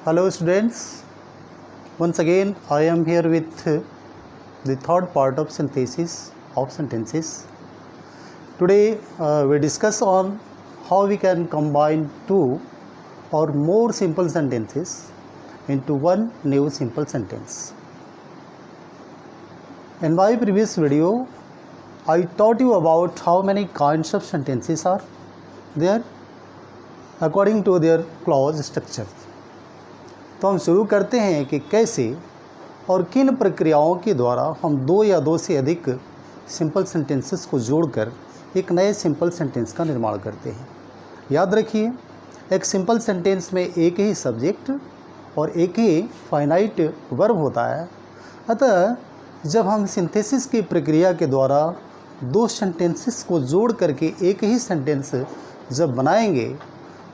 Hello students, once again I am here with the third part of synthesis of sentences. Today we discuss on how we can combine two or more simple sentences into one new simple sentence. In my previous video I taught you about how many kinds of sentences are there according to their clause structure. तो हम शुरू करते हैं कि कैसे और किन प्रक्रियाओं के द्वारा हम दो या दो से अधिक सिंपल सेंटेंसेस को जोड़कर एक नए सिंपल सेंटेंस का निर्माण करते हैं। याद रखिए, एक सिंपल सेंटेंस में एक ही सब्जेक्ट और एक ही फाइनाइट वर्ब होता है। अतः जब हम सिंथेसिस की प्रक्रिया के द्वारा दो सेंटेंसेस को जोड़ करके एक ही सेंटेंस जब बनाएंगे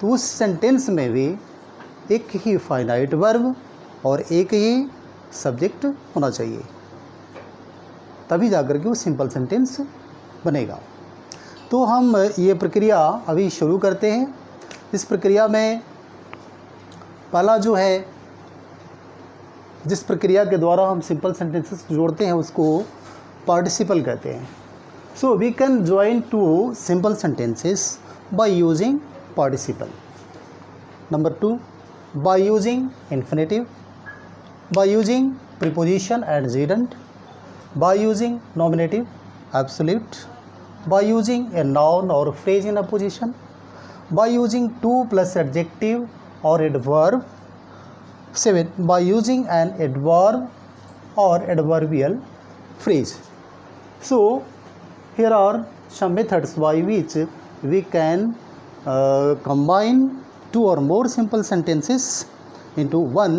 तो उस सेंटेंस में भी एक ही फाइनाइट वर्ब और एक ही सब्जेक्ट होना चाहिए, तभी जाकर के वो सिंपल सेंटेंस बनेगा। तो हम ये प्रक्रिया अभी शुरू करते हैं। इस प्रक्रिया में पहला जो है, जिस प्रक्रिया के द्वारा हम सिंपल सेंटेंसेस जोड़ते हैं उसको पार्टिसिपल कहते हैं। So we can join two simple sentences by using participle. Number 2, by using infinitive, by using preposition and gerund, by using nominative, absolute, by using a noun or phrase in a position, by using to plus adjective or adverb. 7, by using an adverb or adverbial phrase. So here are some methods by which we can combine two or more simple sentences into one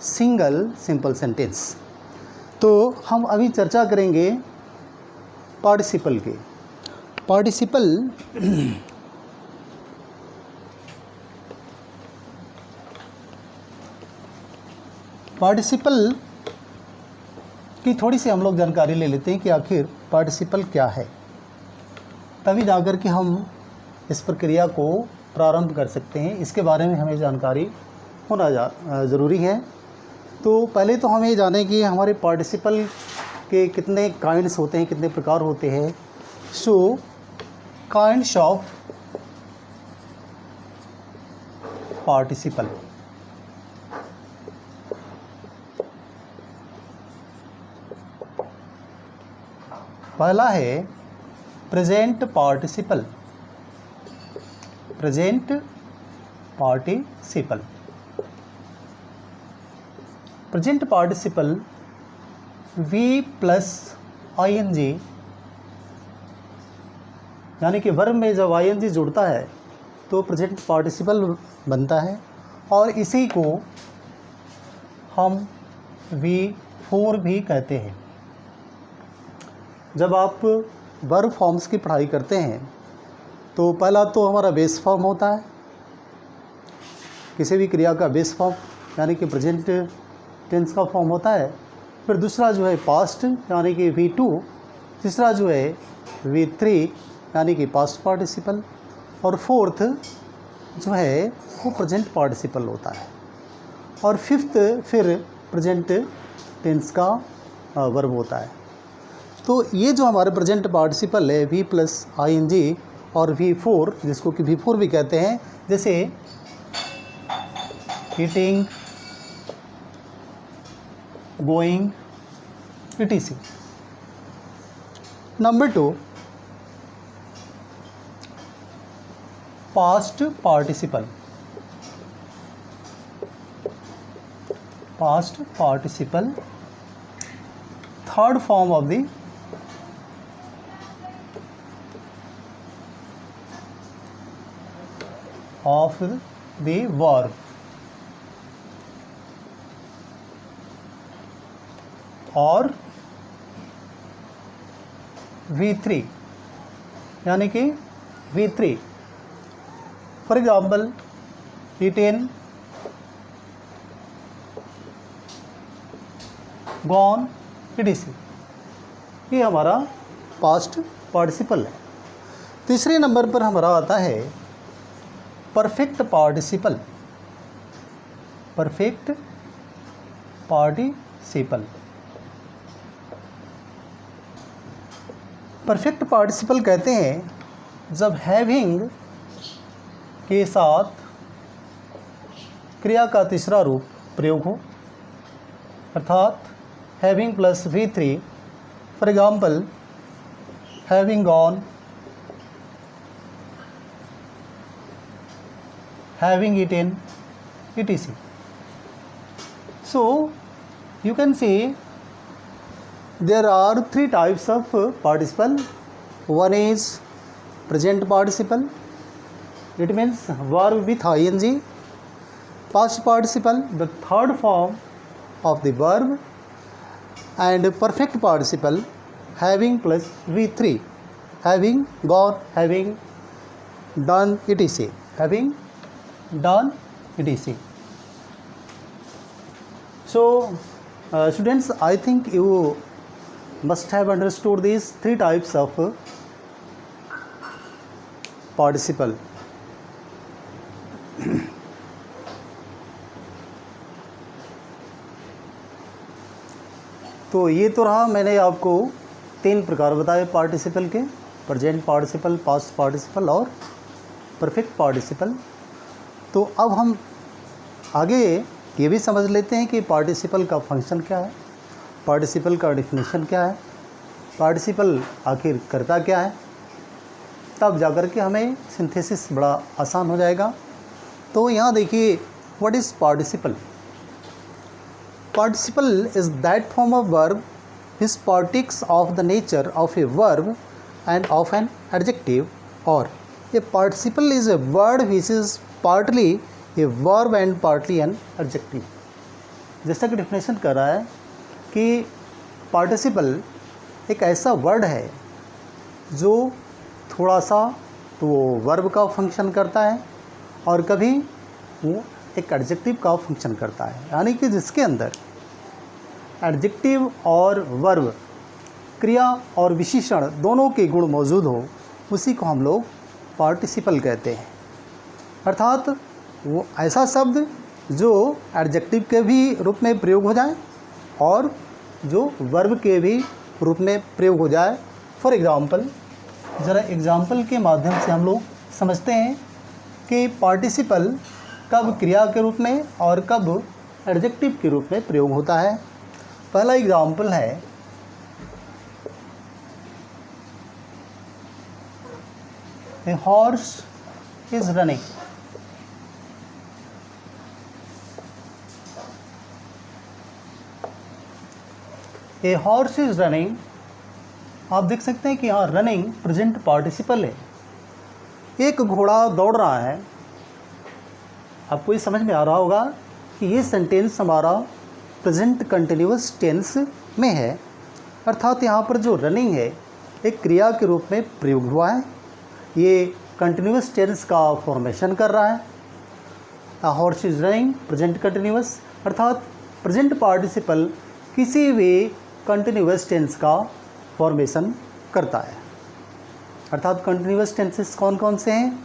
single simple sentence. तो हम अभी चर्चा करेंगे participle के। Participle की थोड़ी सी हम लोग जानकारी ले लेते हैं कि आखिर पार्टिसिपल क्या है, तभी जाकर के हम इस प्रक्रिया को प्रारंभ कर सकते हैं। इसके बारे में हमें जानकारी होना ज़रूरी है। तो पहले तो हम ये जानें कि हमारे पार्टिसिपल के कितने काइंड्स होते हैं, कितने प्रकार होते हैं। So kinds of participle. पहला है present participle. Present participle. Present participle v plus ING, यानी कि वर्ब में जब आईएनजी जुड़ता है तो प्रेजेंट पार्टिसिपल बनता है, और इसी को हम V4 भी कहते हैं। जब आप वर्ब फॉर्म्स की पढ़ाई करते हैं तो पहला तो हमारा बेस फॉर्म होता है, किसी भी क्रिया का बेस फॉर्म यानी कि प्रेजेंट टेंस का फॉर्म होता है। फिर दूसरा जो है पास्ट यानी कि V2, तीसरा जो है V3 यानी कि पास्ट पार्टिसिपल, और फोर्थ जो है वो प्रेजेंट पार्टिसिपल होता है, और फिफ्थ फिर प्रेजेंट टेंस का वर्ब होता है। तो ये जो हमारे प्रेजेंट पार्टिसिपल है V प्लस ING और V4, जिसको कि V4 भी कहते हैं, जैसे eating, going, etc. Number 2, past participle. Past participle third form of the verb, और V3 यानी कि V3, for example eaten, gone, etc. ये हमारा पास्ट पार्टिसिपल है। तीसरे नंबर पर हमारा आता है perfect participle. Perfect participle. Perfect participle कहते हैं जब हैविंग के साथ क्रिया का तीसरा रूप प्रयोग हो, अर्थात having plus V3, for example having gone, having eaten, etc. So you can see there are three types of participle. One is present participle, it means verb with ing. Past participle, the third form of the verb, and perfect participle, having plus V3, having gone, having done, etc. Having done, etc. So students, I think you must have understood these three types of participle. तो ये तो रहा, मैंने आपको 3 प्रकार बताए participle के, present participle, past participle और परफेक्ट पार्टिसिपल। तो अब हम आगे ये भी समझ लेते हैं कि पार्टिसिपल का फंक्शन क्या है, पार्टिसिपल का डेफिनेशन क्या है, पार्टिसिपल आखिर करता क्या है, तब जाकर के हमें सिंथेसिस बड़ा आसान हो जाएगा। तो यहाँ देखिए, what is participle? Participle is that form of verb which partakes of the nature of a verb and of an adjective, or a participle is a word which is partly a verb and partly an adjective. जैसा कि definition कर रहा है कि participle एक ऐसा word है जो थोड़ा सा तो वो वर्ब का फंक्शन करता है और कभी वो एक एडजेक्टिव का फंक्शन करता है, यानी कि जिसके अंदर एडजेक्टिव और वर्ब, क्रिया और विशेषण दोनों के गुण मौजूद हो, उसी को हम लोग पार्टिसिपल कहते हैं। अर्थात वो ऐसा शब्द जो एडजेक्टिव के भी रूप में प्रयोग हो जाए और जो वर्ब के भी रूप में प्रयोग हो जाए। फॉर एग्ज़ाम्पल, ज़रा एग्ज़ाम्पल के माध्यम से हम लोग समझते हैं कि पार्टिसिपल कब क्रिया के रूप में और कब एडजेक्टिव के रूप में प्रयोग होता है। पहला एग्जाम्पल है, a horse is running. A horse is running, आप देख सकते हैं कि यहाँ रनिंग प्रेजेंट पार्टिसिपल है। एक घोड़ा दौड़ रहा है। आपको ये समझ में आ रहा होगा कि ये सेंटेंस हमारा प्रेजेंट कंटिन्यूअस टेंस में है, अर्थात यहाँ पर जो रनिंग है एक क्रिया के रूप में प्रयोग हुआ है। ये कंटिन्यूअस टेंस का फॉर्मेशन कर रहा है। A horse is running present continuous, अर्थात प्रेजेंट पार्टिसिपल किसी भी कंटिन्यूअस टेंस का फॉर्मेशन करता है। अर्थात कंटिन्यूअस टेंसेस कौन कौन से हैं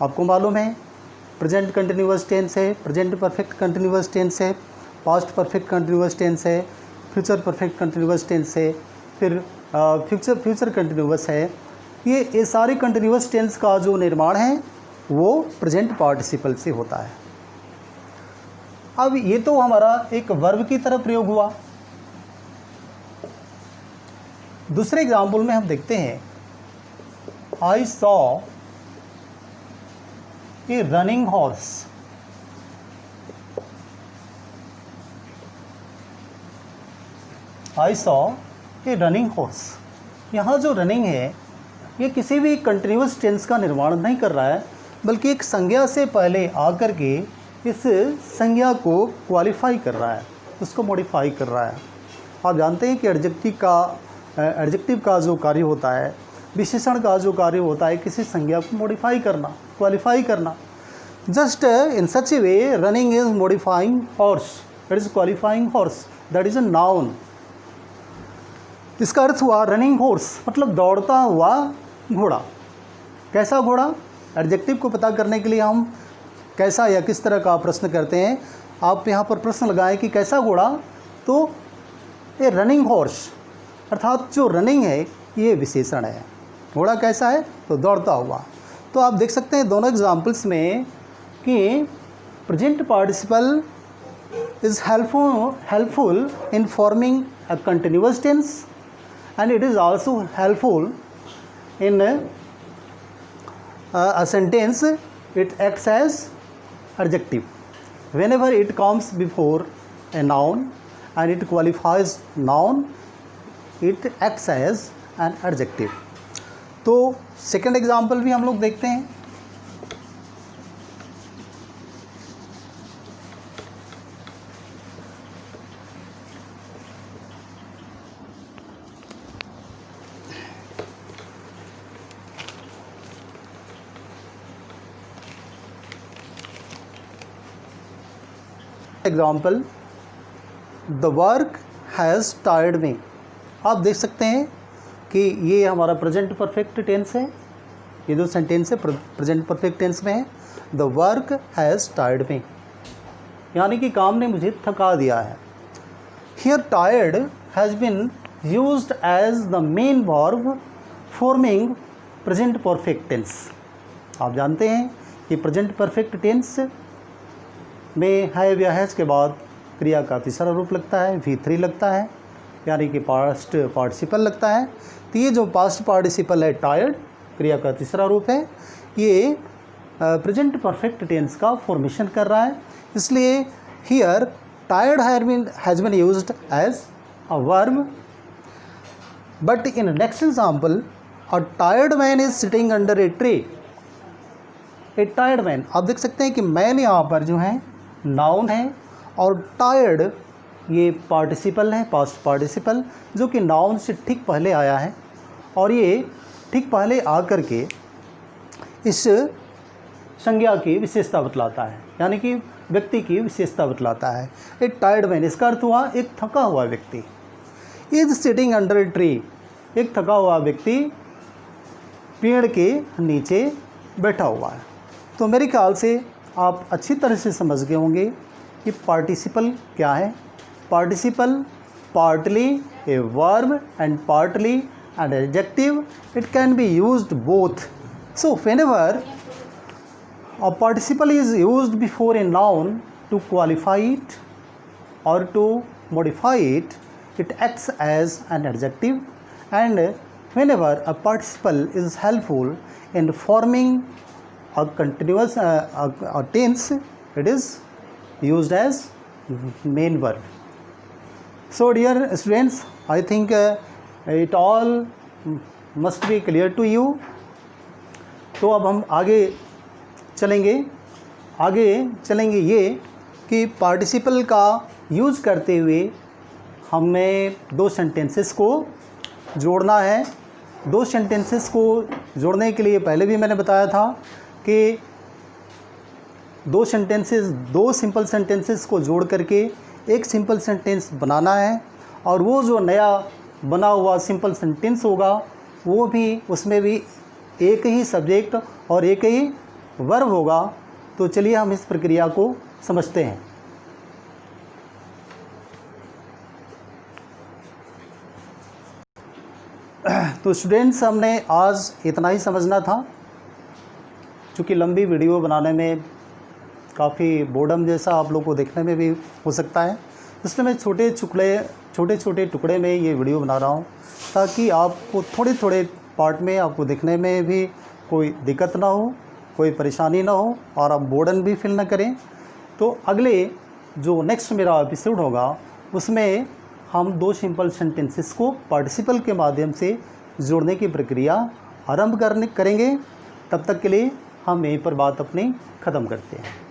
आपको मालूम है? प्रेजेंट कंटिन्यूअस टेंस है, प्रेजेंट परफेक्ट कंटिन्यूअस टेंस है, पास्ट परफेक्ट कंटिन्यूअस टेंस है, फ्यूचर परफेक्ट कंटिन्यूअस टेंस है, फिर फ्यूचर कंटिन्यूअस है। ये सारे कंटिन्यूअस टेंस का जो निर्माण है वो प्रेजेंट पार्टिसिपल से होता है। अब ये तो हमारा एक वर्ब की तरह प्रयोग हुआ। दूसरे एग्जाम्पल में हम देखते हैं, I saw a running horse. I saw a running horse. यहाँ जो रनिंग है ये किसी भी कंटिन्यूअस टेंस का निर्माण नहीं कर रहा है, बल्कि एक संज्ञा से पहले आकर के इस संज्ञा को क्वालिफाई कर रहा है, उसको मॉडिफाई कर रहा है। आप जानते हैं कि एडजेक्टिव का जो कार्य होता है, विशेषण का जो कार्य होता है, किसी संज्ञा को मॉडिफाई करना, क्वालिफाई करना। Just in such A way running is modifying horse, that is qualifying horse, that is a noun. इसका अर्थ हुआ रनिंग हॉर्स मतलब दौड़ता हुआ घोड़ा। कैसा घोड़ा? एडजेक्टिव को पता करने के लिए हम कैसा या किस तरह का प्रश्न करते हैं, आप यहाँ पर प्रश्न लगाएं कि कैसा घोड़ा, तो ये रनिंग हॉर्स, अर्थात जो रनिंग है ये विशेषण है। घोड़ा कैसा है, तो दौड़ता हुआ। तो आप देख सकते हैं दोनों एग्जाम्पल्स में कि present participle is helpful in forming a continuous tense, and it is also helpful in a sentence. It acts as adjective whenever it comes before a noun and it qualifies noun, it acts as an adjective. तो second example भी हम लोग देखते हैं। Example, the work has tired me. आप देख सकते हैं कि ये हमारा प्रेजेंट परफेक्ट टेंस है। ये जो सेंटेंस है प्रेजेंट परफेक्ट टेंस में है। The work has tired me, यानी कि काम ने मुझे थका दिया है। Here tired has been used as the main verb forming present perfect tense. आप जानते हैं कि प्रेजेंट परफेक्ट टेंस में है या हैज़ के बाद क्रिया का तीसरा रूप लगता है, V3 लगता है, यानी कि पास्ट पार्टिसिपल लगता है। तो ये जो पास्ट पार्टिसिपल है टायर्ड, क्रिया का तीसरा रूप है, ये प्रेजेंट परफेक्ट टेंस का फॉर्मेशन कर रहा है। इसलिए here tired has been used as a verb. But in next example, a tired man is sitting under a tree. A tired man, आप देख सकते हैं कि मैन यहाँ पर जो है नाउन है और टायर्ड ये पार्टिसिपल है, पास्ट पार्टिसिपल, जो कि नाउन से ठीक पहले आया है और ये ठीक पहले आकर के इस संज्ञा की विशेषता बतलाता है, यानी कि व्यक्ति की विशेषता बतलाता है। एक टायर्ड मैन, इसका अर्थ हुआ एक थका हुआ व्यक्ति। Is sitting under a tree, एक थका हुआ व्यक्ति पेड़ के नीचे बैठा हुआ है। तो मेरे ख्याल से आप अच्छी तरह से समझ गए होंगे कि पार्टिसिपल क्या है। Participle partly a verb and partly an adjective. It can be used both. So whenever a participle is used before a noun to qualify it or to modify it, it acts as an adjective, and whenever a participle is helpful in forming a continuous a tense, it is used as main verb. So dear students, I think it all must be clear to you. तो अब हम आगे चलेंगे ये कि participle का use करते हुए हमें दो सेंटेंसेस को जोड़ना है। दो सेंटेंसेस को जोड़ने के लिए पहले भी मैंने बताया था कि दो सिंपल सेंटेंसेस को जोड़ करके एक सिंपल सेंटेंस बनाना है, और वो जो नया बना हुआ सिंपल सेंटेंस होगा वो भी, उसमें भी एक ही सब्जेक्ट और एक ही वर्ब होगा। तो चलिए हम इस प्रक्रिया को समझते हैं। तो स्टूडेंट्स, हमने आज इतना ही समझना था, क्योंकि लंबी वीडियो बनाने में काफ़ी बोर्डम जैसा आप लोग को देखने में भी हो सकता है, इसलिए मैं छोटे छोटे टुकड़े में ये वीडियो बना रहा हूँ, ताकि आपको थोड़े पार्ट में आपको देखने में भी कोई दिक्कत ना हो, कोई परेशानी ना हो, और आप बोर्डन भी फील ना करें। तो अगले जो नेक्स्ट मेरा एपिसोड होगा उसमें हम दो सिंपल सेंटेंसेस को पार्टिसिपल के माध्यम से जोड़ने की प्रक्रिया आरंभ करेंगे। तब तक के लिए हम यहीं पर बात अपनी ख़त्म करते हैं।